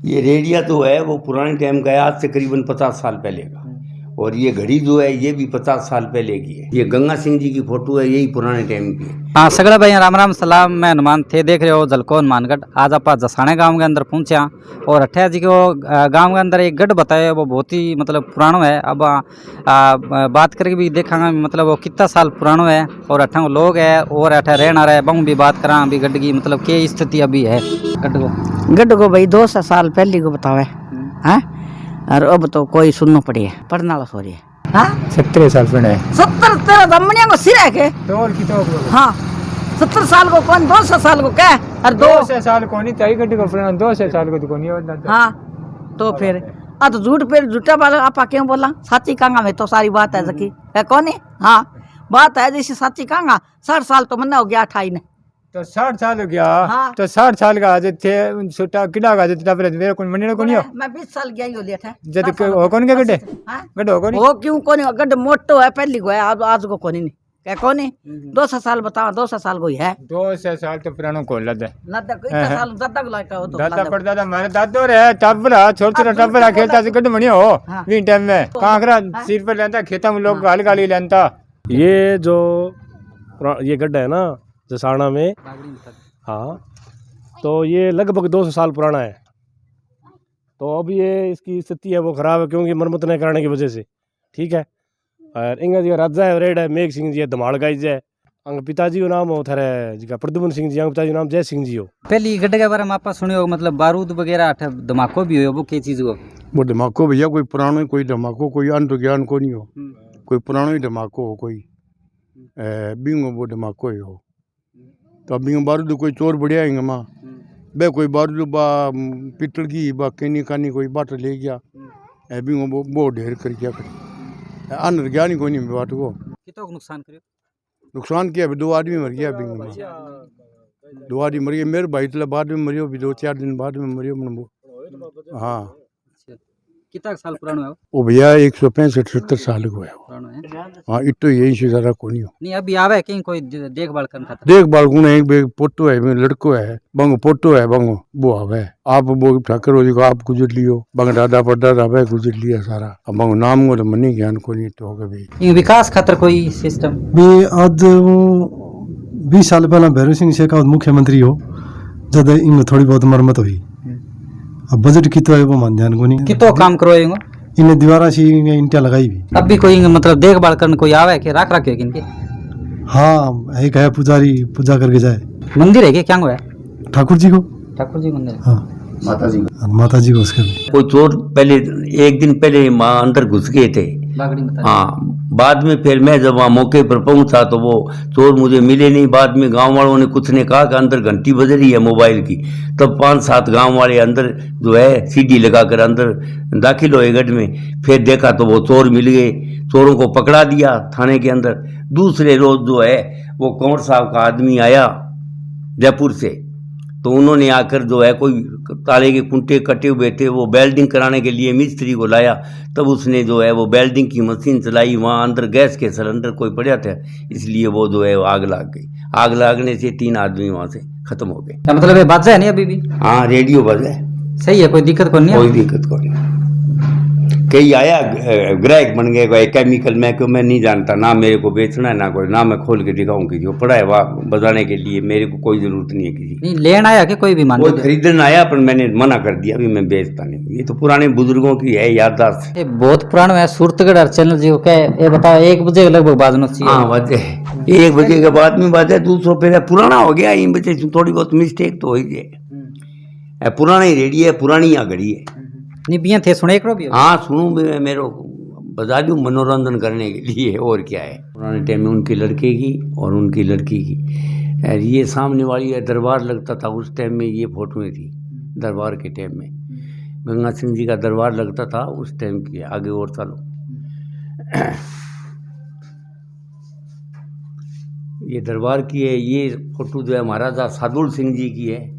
ये रेडिया तो है वो पुराने टाइम का है, आज से करीबन 50 साल पहले का। और ये घड़ी जो है ये भी 50 साल पहले की है। ये गंगा सिंह जी की फोटो है, यही पुराने टाइम की है। हाँ सगड़ा भाई राम राम सलाम। मैं हनुमान थे देख रहे हो जलकोन मानगढ़। आज आप जसाने गांव के अंदर पहुंचे और अठिया जी को गांव के अंदर एक गढ़ बताया वो बहुत ही मतलब पुरानो है। अब बात करके भी देखा मतलब वो कितना साल पुरानो है और अठा लोग है और अठा रहना रहे बहु भी बात करा अभी गढ़ की मतलब क्या स्थिति अभी है गढ़ को भाई 200 साल पहले को बतावे है और अब तो कोई सुनना पड़ी है पढ़ने वाला सॉरी है। हाँ 70 साल पहले 70 तेरा दमनिया को सिर है के तोड़ की तो हाँ 70 साल को कौन 200 साल को क्या और 200 साल को नहीं चाहिए गड्डी को फ्रेंड 200 साल को तो कोनी होता। हाँ तो फिर तो झूठ फिर झूठा वाला आपा क्यों बोला साची कांगा में तो सारी बात है सकी है कौन है। हाँ बात है जैसे साची कांगा 60 साल तो मना हो गया 28 ने तो 60 साल हो गया। हाँ। तो 60 साल का आज थे छोटा किला का जब मेरे को मनीने को नहीं हो मैं 20 साल गया ही हो लिया था जब हो कौन के गड्ढे हाँ? गड्ढे हो कौन वो क्यों कोनी गड्ढ मोटो है पहली को है आज को कोनी नहीं क्या कोनी 200 साल बताओ 200 साल को ही है 200 साल तो पुराना को लद है नद्दा को इतना साल दादा को लाटा हो तो दादा पर दादा मारे दादो रे टबरा छोटा छोटा टबरा खेलता से गड्ढ मनी हो वी टाइम में कांकरा सिर पर लेंता खेता में लोग गाल गाली लेंता। ये जो ये गड्ढा है ना जसाना में, हाँ तो ये लगभग 200 साल पुराना है। तो अब ये इसकी स्थिति है वो खराब है क्योंकि मरम्मत नहीं कराने की वजह से। ठीक है और इंगा जी का राजा है रेड है मेघ सिंह जी है धमाड़ गाइज है अंग पिताजी का नाम हो थारे जी का प्रद्युमन सिंह जी अंग पिताजी का नाम जय सिंह जी हो। पहली गड्ढे के बारे में आप सुनियो मतलब बारूद वगैरह धमाको भी हो वो क्या चीज हो वो धमाको भैया कोई पुराना कोई धमाको कोई अंत ज्ञान को नहीं हो कोई पुराना ही धमाको हो कोई बिंगो वो धमाको ही हो। तो अब बारूद कोई चोर बढ़िया है माँ बे कोई बारूद बा पितल की बा कैनी कानी कोई बाट ले गया बिंगो वो ढेर कर क्या कर अन ज्ञान ही कोई नहीं बाट को कितना नुकसान करे नुकसान किया अभी 2 आदमी मर गया बिंगो में 2 आदमी मर गए मेरे भाई तला बाद में मरियो भी 2-4 दिन बाद में मरियो। हाँ कितना साल पुराना है वो भैया 165-70 साल को है पुराना है। हाँ इतो यही से ज्यादा को नहीं हो नहीं अभी आवे कहीं कोई देखभाल करने खातिर देखभाल गुण एक पोटो है लड़को है बंगो पोटो है बंगो वो आवे आप वो ठाकर हो जी आप गुजर लियो बंग दादा परदादा भाई गुजर लिया सारा अब बंगो नाम को तो मनी ज्ञान को नहीं तो होगा भाई विकास खातर कोई सिस्टम भी आज 20 साल पहला भैरव सिंह शेखावत मुख्यमंत्री हो जब इन थोड़ी बहुत मरम्मत हुई अब बजट कितो है वो मान ध्यान को नहीं कितो काम करवाएंगे इन्हें दीवारा सी इंटिया लगाई भी अब भी कोई मतलब देखभाल करने कोई आवे कि राख रखे किनके। हाँ एक है पुजारी पूजा करके जाए मंदिर है क्या है ठाकुर जी को ठाकुर जी मंदिर हाँ माता जी को उसके कोई चोर पहले एक दिन पहले माँ अंदर घुस गए थे। हाँ बाद में फिर मैं जब वहाँ मौके पर पहुंचा तो वो चोर मुझे मिले नहीं। बाद में गांव वालों ने कुछ ने कहा कि अंदर घंटी बज रही है मोबाइल की। तब 5-7 गांव वाले अंदर जो है सीढ़ी लगाकर अंदर दाखिल हुए गढ़ में। फिर देखा तो वो चोर मिल गए, चोरों को पकड़ा दिया थाने के अंदर। दूसरे रोज जो है वो कंवर साहब का आदमी आया जयपुर से, तो उन्होंने आकर जो है कोई ताले के कुंटे कटे हुए थे वो वेल्डिंग कराने के लिए मिस्त्री को लाया। तब उसने जो है वो वेल्डिंग की मशीन चलाई, वहाँ अंदर गैस के सिलेंडर कोई पड़ा था इसलिए वो जो है आग लग गई। आग लगने से 3 आदमी वहाँ से खत्म हो गए। मतलब ये बात है नहीं अभी भी हाँ रेडियो बजा है, सही है कोई दिक्कत को नहीं कोई दिक्कत को नहीं। कई आया ग्राहक बन गए कोई केमिकल में क्यों मैं नहीं जानता ना, मेरे को बेचना है ना कोई, ना मैं खोल के दिखाऊं किसी को। पड़ा है वहाँ बजाने के लिए, मेरे को कोई जरूरत नहीं है किसी नहीं लेना आया कि कोई भी मान कोई खरीदने आया पर मैंने मना कर दिया अभी मैं बेचता नहीं। ये तो पुराने बुजुर्गों की है याददाश्त। ये बहुत पुराना है सूरतगढ़ और चैनल जी को क्या ये बताओ 1 बजे लगभग बाजना चाहिए। हाँ बजे 1 बजे के बाद में बात है 200 पहले पुराना हो गया। इन बजे थोड़ी बहुत मिस्टेक तो हो ही जाए। पुराना ही रेडी है, पुरानी यहाँ घड़ी है। निबियां थे सुने करो भी हाँ सुनूं भी मैं, मेरे बजा दूँ मनोरंजन करने के लिए और क्या है। पुराने टाइम में उनके लड़के की और उनकी लड़की की ये सामने वाली है दरबार लगता था उस टाइम में। ये फोटोएं थी दरबार के टाइम में, गंगा सिंह जी का दरबार लगता था उस टाइम की। आगे और चलो ये दरबार की है। ये फोटो जो है महाराजा सादुल सिंह जी की है।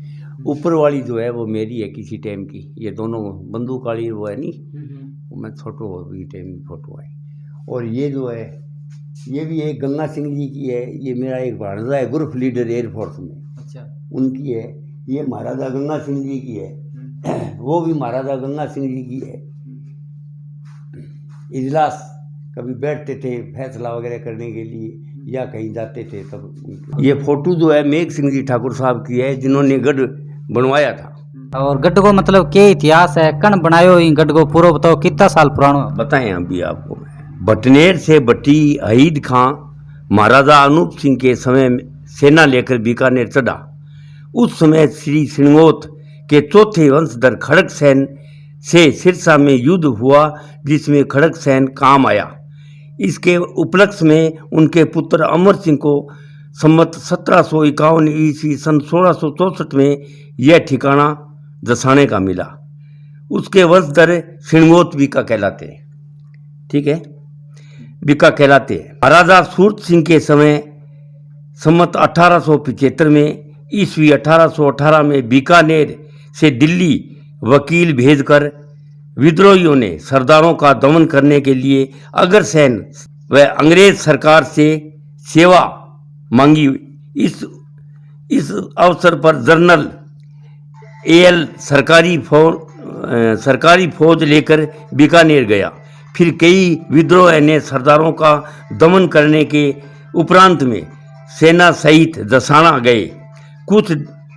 ऊपर वाली जो है वो मेरी है किसी टाइम की। ये दोनों बंदूक वाली वो है नहीं, वो मैं छोटो भी टाइम की फोटो है। और ये जो है ये भी एक गंगा सिंह जी की है। ये मेरा एक भांजा है ग्रुप लीडर एयरफोर्स में, अच्छा उनकी है। ये महाराजा गंगा सिंह जी की है। वो भी महाराजा गंगा सिंह जी की है। इजलास कभी बैठते थे फैसला वगैरह करने के लिए या कहीं जाते थे तब। ये फोटो जो है मेघ सिंह जी ठाकुर साहब की है, जिन्होंने गढ़ बनवाया था। और गढ़ को मतलब क्या इतिहास है, कण बनायो इन गढ़ को पूरा बताओ, कितना साल पुराना है? बताएं अभी आपको। बटनेर से बटी हईद खां महाराजा अनूप सिंह के समय में सेना लेकर बीकानेर चढ़ा। उस समय श्री सिणगोत के चौथे वंशधर खड़ग सेन से सिरसा में युद्ध हुआ, जिसमें खड़ग सेन काम आया। इसके उपलक्ष्य में उनके पुत्र अमर सिंह को संवत 1751 ईस्वी सन 1664 में यह ठिकाना जसाने का मिला। उसके वंशधर सिणगोत बीका कहलाते हैं। ठीक है, बीका कहलाते हैं। महाराजा सूरत सिंह के समय संवत 1875 में ईस्वी 1818 में बीकानेर से दिल्ली वकील भेजकर विद्रोहियों ने सरदारों का दमन करने के लिए अग्रसेन व अंग्रेज सरकार से सेवा मांगी। इस अवसर पर जनरल एल सरकारी फौज लेकर बीकानेर गया। फिर कई विद्रोह ने सरदारों का दमन करने के उपरांत में सेना सहित जसाना गए। कुछ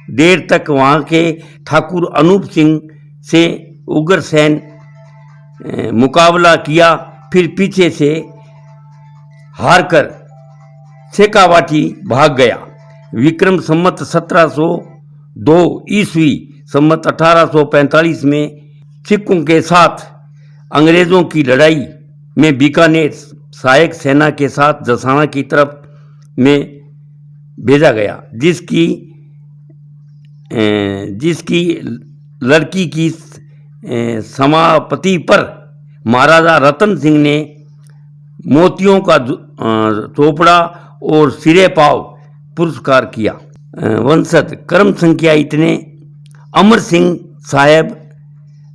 देर तक वहाँ के ठाकुर अनूप सिंह से उग्रसेन मुकाबला किया, फिर पीछे से हारकर शेखावाटी भाग गया। विक्रम संवत 1702 ईस्वी संवत 1845 में सिखों के साथ अंग्रेजों की लड़ाई में बीकानेर सहायक सेना के साथ जसाना की तरफ में भेजा गया, जिसकी लड़की की समाप्ति पर महाराजा रतन सिंह ने मोतियों का चोपड़ा और सिरे पाव पुरस्कार किया। वंशज क्रम संख्या इतने: अमर सिंह साहेब,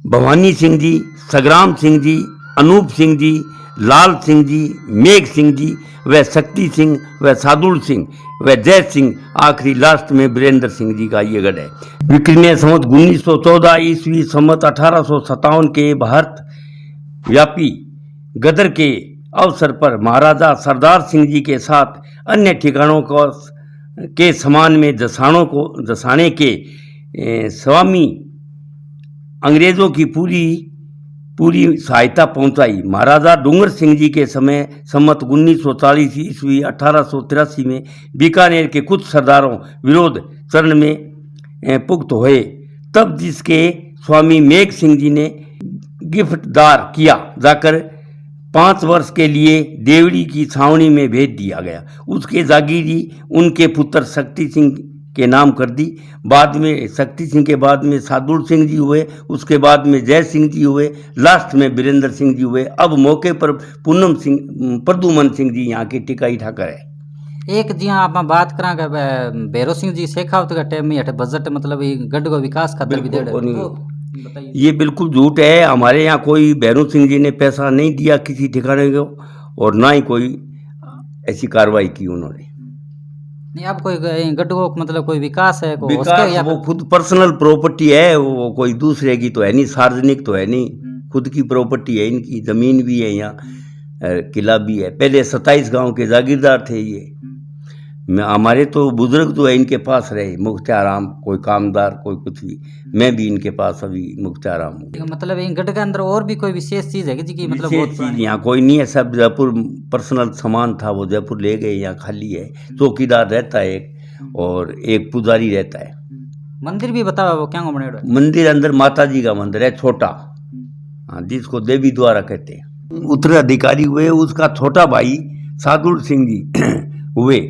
भवानी सिंह जी, संग्राम सिंह जी, अनूप सिंह जी, लाल सिंह जी, मेघ सिंह जी व शक्ति सिंह व सादुल सिंह व जय सिंह, आखिरी लास्ट में वीरेंद्र सिंह जी का ये गढ़ है। विक्रमीय संवत 1914 ईस्वी संवत 1857 के भारत व्यापी गदर के अवसर पर महाराजा सरदार सिंह जी के साथ अन्य ठिकानों के समान में जसाने के स्वामी अंग्रेजों की पूरी सहायता पहुंचाई। महाराजा डूंगर सिंह जी के समय संवत 1940 ईस्वी 1883 में बीकानेर के कुछ सरदारों विरोध चरण में पुख्त हुए, तब जिसके स्वामी मेघ सिंह जी ने गिरफ्तार किया जाकर 5 वर्ष के लिए देवड़ी की छावनी में भेज दिया गया। उसके जागीरी उनके पुत्र शक्ति सिंह के नाम कर दी। बाद में शक्ति सिंह के बाद में सादुल सिंह जी हुए, उसके बाद में जय सिंह जी हुए, लास्ट में वीरेंद्र सिंह जी हुए। अब मौके पर प्रदुमन सिंह जी यहाँ के टिकाई ठाकर है। एक जी हाँ आप बात करा भैरव सिंह जी शेखावत का टाइम में बजट मतलब गढ़ को विकास खातर भी दे बताइए। ये बिल्कुल झूठ है। हमारे यहाँ कोई भैरव सिंह जी ने पैसा नहीं दिया किसी ठिकाने को, और ना ही कोई ऐसी कार्रवाई की उन्होंने। नहीं, अब कोई गढ़ को मतलब कोई विकास है को विकास या वो खुद पर्सनल प्रॉपर्टी है, वो कोई दूसरे की तो है नहीं, सार्वजनिक तो है नहीं, खुद की प्रॉपर्टी है। इनकी जमीन भी है, यहाँ किला भी है। पहले 27 गांव के जागीरदार थे ये। हमारे तो बुजुर्ग जो है इनके पास रहे, मुख्तियाराम, कोई कामदार, कोई कुछ भी। मैं भी इनके पास अभी मुख्तियाराम हूँ। मतलब इन गढ़ के अंदर और भी कोई विशेष चीज है कि मतलब विशेष चीज यहाँ कोई नहीं है। सब जयपुर पर्सनल सामान था, वो जयपुर ले गए, यहाँ खाली है। चौकीदार रहता है एक, और एक पुजारी रहता है। मंदिर भी बताओ वो क्या बनेगा? मंदिर अंदर माता जी का मंदिर है, छोटा, हाँ, जिसको देवी द्वारा कहते हैं। उत्तराधिकारी हुए उसका छोटा भाई सादुल सिंह जी हुए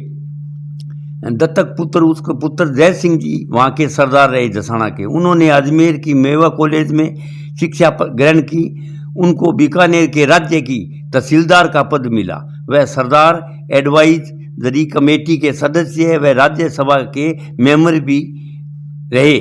दत्तक पुत्र। उसके पुत्र जय सिंह जी वहाँ के सरदार रहे जसाना के। उन्होंने अजमेर की मेवा कॉलेज में शिक्षा ग्रहण की। उनको बीकानेर के राज्य की तहसीलदार का पद मिला। वह सरदार एडवाइजरी कमेटी के सदस्य व राज्यसभा के मेंबर भी रहे।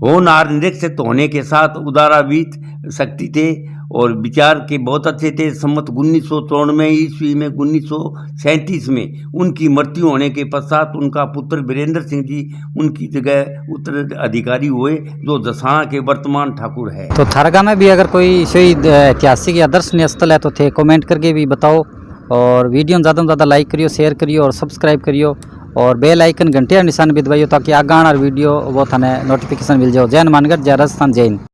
होनहार निरीक्षक होने के साथ उदारवित शक्ति थे और विचार के बहुत अच्छे थे। सम्मत 1994 ईस्वी में 1937 में उनकी मृत्यु होने के पश्चात उनका पुत्र वीरेंद्र सिंह जी उनकी जगह उत्तराधिकारी हुए, जो जसाणा के वर्तमान ठाकुर है। तो थारगा में भी अगर कोई शहीद ऐतिहासिक या दर्शनीय स्थल है तो थे कमेंट करके भी बताओ, और वीडियो ज़्यादा से ज़्यादा लाइक करियो, शेयर करियो और सब्सक्राइब करियो, और बेल आइकन घंटे निशान भी दबाइयो ताकि आगे आना वीडियो वो थाने नोटिफिकेशन मिल जाओ। जय हनुमानगढ़, जय राजस्थान, जय हिंद।